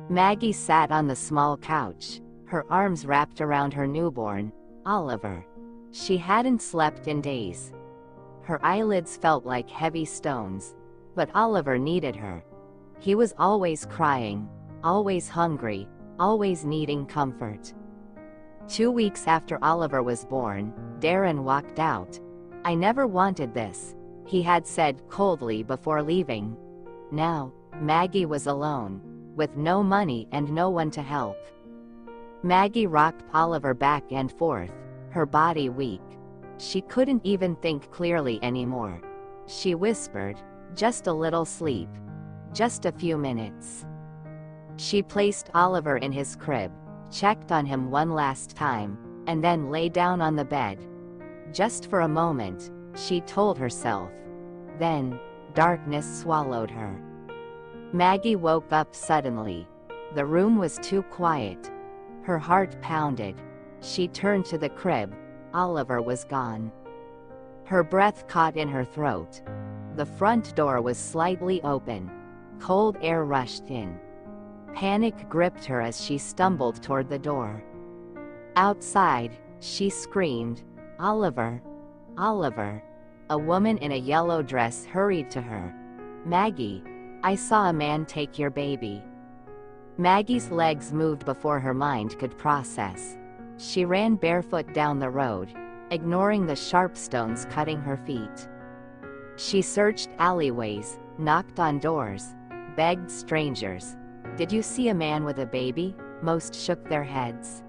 Maggie sat on the small couch, her arms wrapped around her newborn, Oliver. She hadn't slept in days. Her eyelids felt like heavy stones, but Oliver needed her. He was always crying, always hungry, always needing comfort. 2 weeks after Oliver was born, Darren walked out. "I never wanted this," he had said coldly before leaving. Now, Maggie was alone, with no money and no one to help. Maggie rocked Oliver back and forth, her body weak. She couldn't even think clearly anymore. She whispered, "Just a little sleep. Just a few minutes." She placed Oliver in his crib, checked on him one last time, and then lay down on the bed. Just for a moment, she told herself. Then, darkness swallowed her. Maggie woke up suddenly. The room was too quiet. Her heart pounded. She turned to the crib. Oliver was gone. Her breath caught in her throat. The front door was slightly open. Cold air rushed in. Panic gripped her as she stumbled toward the door. Outside, she screamed, "Oliver! Oliver!" A woman in a yellow dress hurried to her. "Maggie, I saw a man take your baby." Maggie's legs moved before her mind could process. She ran barefoot down the road, ignoring the sharp stones cutting her feet. She searched alleyways, knocked on doors, begged strangers. "Did you see a man with a baby?" Most shook their heads.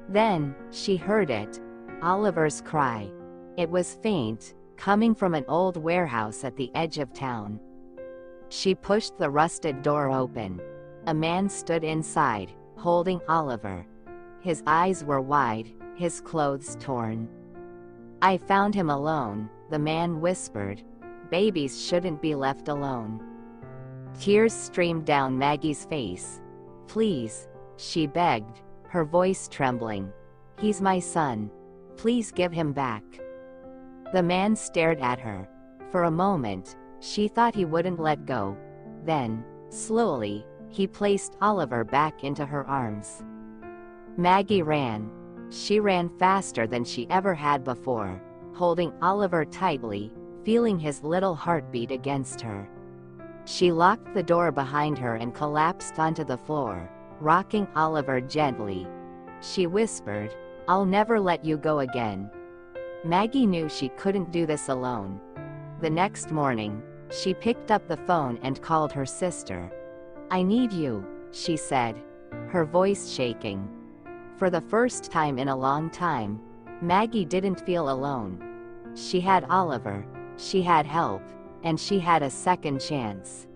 Then, she heard it. Oliver's cry. It was faint, coming from an old warehouse at the edge of town. She pushed the rusted door open. A man stood inside, holding Oliver. His eyes were wide, his clothes torn. "I found him alone," the man whispered. "Babies shouldn't be left alone." Tears streamed down Maggie's face. "Please," she begged, her voice trembling. "He's my son. Please give him back." The man stared at her. For a moment, she thought he wouldn't let go. Then, slowly, he placed Oliver back into her arms. Maggie ran. She ran faster than she ever had before, holding Oliver tightly, feeling his little heartbeat against her. She locked the door behind her and collapsed onto the floor, rocking Oliver gently. She whispered, "I'll never let you go again." Maggie knew she couldn't do this alone. The next morning, she picked up the phone and called her sister. "I need you," she said, her voice shaking. For the first time in a long time, Maggie didn't feel alone. She had Oliver, she had help, and she had a second chance.